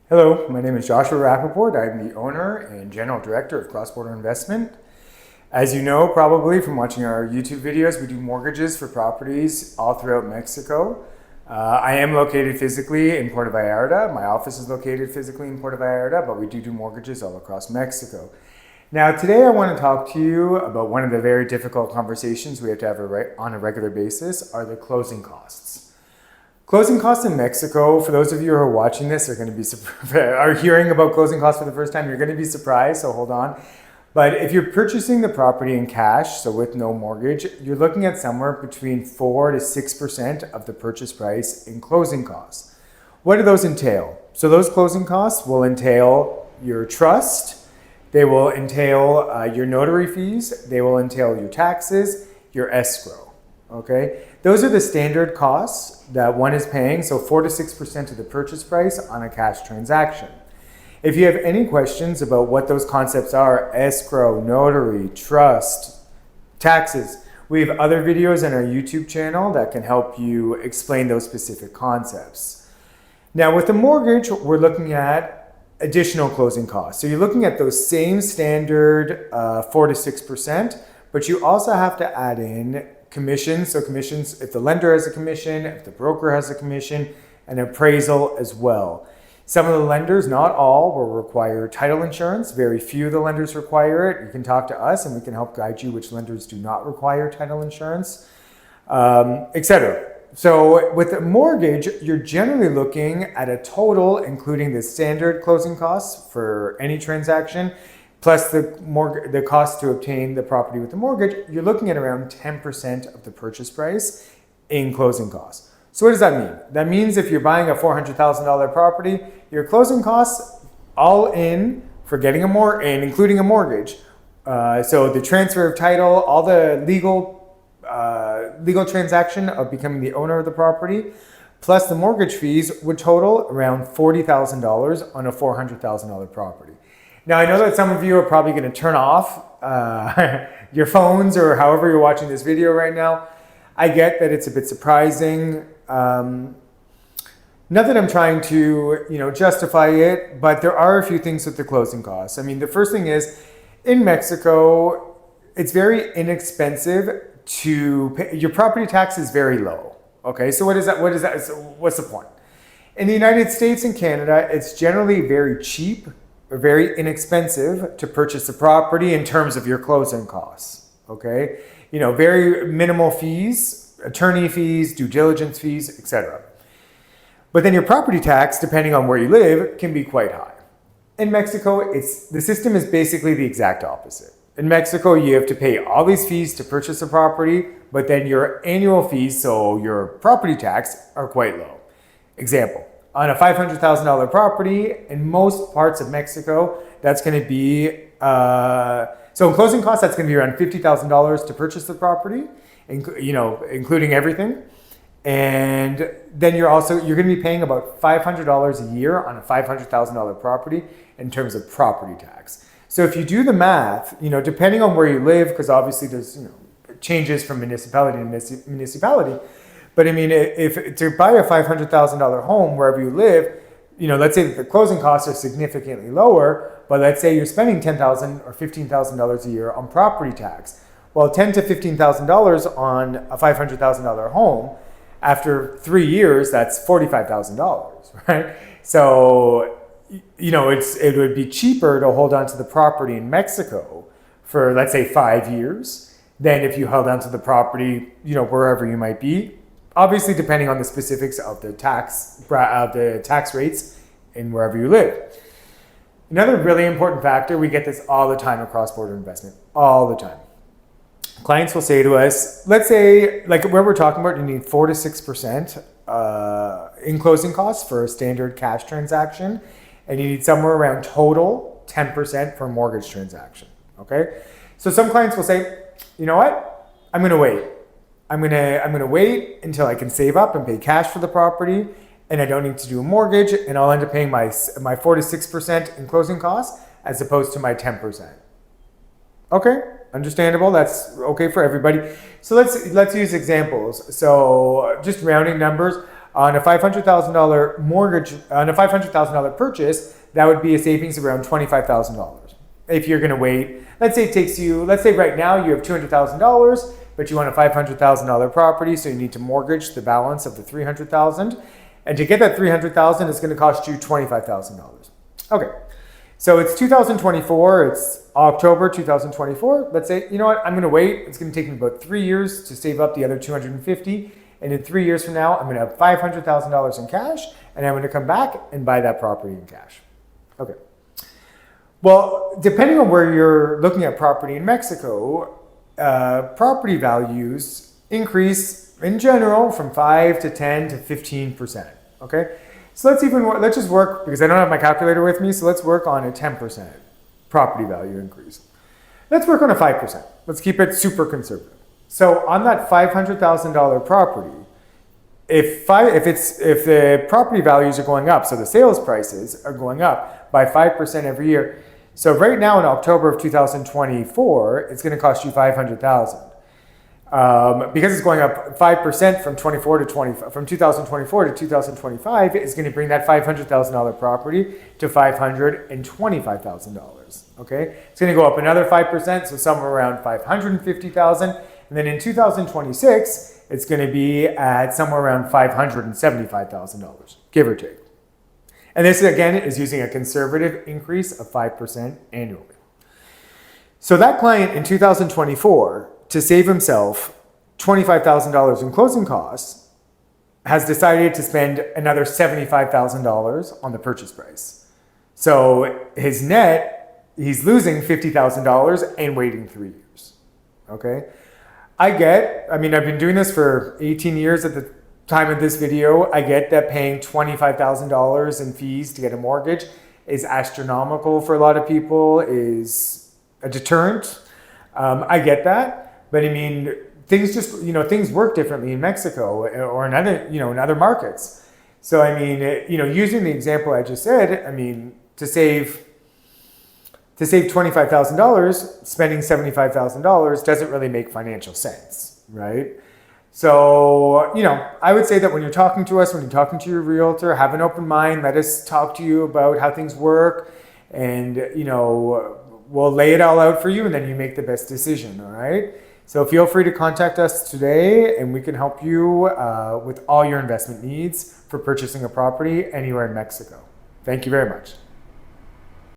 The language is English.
Hello, my name is Joshua Rappaport. I'm the owner and general director of Cross Border Investment. As you know, probably from watching our YouTube videos, we do mortgages for properties all throughout Mexico. I am located physically in Puerto Vallarta. My office is located physically in Puerto Vallarta, but we do mortgages all across Mexico. Now, today I want to talk to you about one of the very difficult conversations we have to have on a regular basis are the closing costs. Closing costs in Mexico, for those of you who are watching this, are hearing about closing costs for the first time, you're going to be surprised, so hold on. But if you're purchasing the property in cash, so with no mortgage, you're looking at somewhere between 4 to 6% of the purchase price in closing costs. What do those entail? So those closing costs will entail your trust, they will entail your notary fees, they will entail your taxes, your escrow. Okay, those are the standard costs that one is paying, so 4 to 6% of the purchase price on a cash transaction. If you have any questions about what those concepts are, escrow, notary, trust, taxes, we have other videos on our YouTube channel that can help you explain those specific concepts. Now with the mortgage, we're looking at additional closing costs. So you're looking at those same standard 4 to 6%, but you also have to add in commissions. So commissions, if the lender has a commission, if the broker has a commission, and appraisal as well. Some of the lenders, not all, will require title insurance. Very few of the lenders require it. You can talk to us and we can help guide you which lenders do not require title insurance, etc. So with a mortgage, you're generally looking at a total, including the standard closing costs for any transaction, plus the cost to obtain the property with the mortgage, you're looking at around 10% of the purchase price in closing costs. So what does that mean? That means if you're buying a $400,000 property, your closing costs all in for getting and including a mortgage. So the transfer of title, all the legal transaction of becoming the owner of the property, plus the mortgage fees would total around $40,000 on a $400,000 property. Now, I know that some of you are probably going to turn off your phones or however you're watching this video right now. I get that it's a bit surprising. Not that I'm trying to, justify it, but there are a few things with the closing costs. I mean, the first thing is, in Mexico, it's very inexpensive to pay. Your property tax is very low. Okay, so what is that? So what's the point? In the United States and Canada, it's generally very cheap or very inexpensive to purchase a property in terms of your closing costs, okay? Very minimal fees, attorney fees, due diligence fees, etc. But then your property tax, depending on where you live, can be quite high. In Mexico, the system is basically the exact opposite. In Mexico, you have to pay all these fees to purchase a property, but then your annual fees, so your property tax, are quite low. Example. On a $500,000 property in most parts of Mexico, that's going to be, so in closing costs, that's going to be around $50,000 to purchase the property, including everything. And then you're going to be paying about $500 a year on a $500,000 property in terms of property tax. So if you do the math, depending on where you live, because obviously there's, changes from municipality to municipality. But I mean, if to buy a $500,000 home wherever you live, let's say that the closing costs are significantly lower, but let's say you're spending $10,000 or $15,000 a year on property tax. Well, $10,000 to $15,000 on a $500,000 home, after 3 years, that's $45,000, right? So, it would be cheaper to hold on to the property in Mexico for, let's say, 5 years than if you held on to the property, wherever you might be. Obviously, depending on the specifics of the tax rates in wherever you live. Another really important factor, we get this all the time across border investment, all the time. Clients will say to us, let's say, like where we're talking about, you need 4 to 6% in closing costs for a standard cash transaction, and you need somewhere around total 10% for a mortgage transaction. Okay, so some clients will say, you know what, I'm going to wait. I'm gonna wait until I can save up and pay cash for the property, and I don't need to do a mortgage, and I'll end up paying my 4 to 6% in closing costs as opposed to my 10%. Okay, understandable. That's okay for everybody. So let's use examples. So just rounding numbers. On a $500,000 mortgage, on a $500,000 purchase, that would be a savings around $25,000. If you're going to wait, let's say it takes you, let's say right now you have $200,000, but you want a $500,000 property, so you need to mortgage the balance of the $300,000. And to get that $300,000, it's going to cost you $25,000. Okay, so it's 2024, it's October 2024. Let's say, you know what, I'm going to wait. It's going to take me about 3 years to save up the other $250,000. And in 3 years from now, I'm going to have $500,000 in cash, and I'm going to come back and buy that property in cash. Okay. Well, depending on where you're looking at property in Mexico, property values increase in general from 5 to 10 to 15%. Okay. So let's just work, because I don't have my calculator with me, so let's work on a 10% property value increase. Let's work on a 5%. Let's keep it super conservative. So on that $500,000 property, if the property values are going up, so the sales prices are going up by 5% every year. So right now in October of 2024, it's going to cost you $500,000. Because it's going up 5% from 2024 to 2025, it's going to bring that $500,000 property to $525,000. Okay, it's going to go up another 5%, so somewhere around $550,000. And then in 2026, it's going to be at somewhere around $575,000, give or take. And this, again, is using a conservative increase of 5% annually. So that client in 2024, to save himself $25,000 in closing costs, has decided to spend another $75,000 on the purchase price. So his net, he's losing $50,000 and waiting 3 years. Okay? I've been doing this for 18 years at the time of this video. I get that paying $25,000 in fees to get a mortgage is astronomical for a lot of people, is a deterrent. I get that, but I mean, things work differently in Mexico or in other markets. So I mean, using the example I just said, I mean, to save $25,000, spending $75,000 doesn't really make financial sense, right? So, I would say that when you're talking to us, when you're talking to your realtor, have an open mind. Let us talk to you about how things work, and, we'll lay it all out for you, and then you make the best decision, all right? So feel free to contact us today, and we can help you with all your investment needs for purchasing a property anywhere in Mexico. Thank you very much.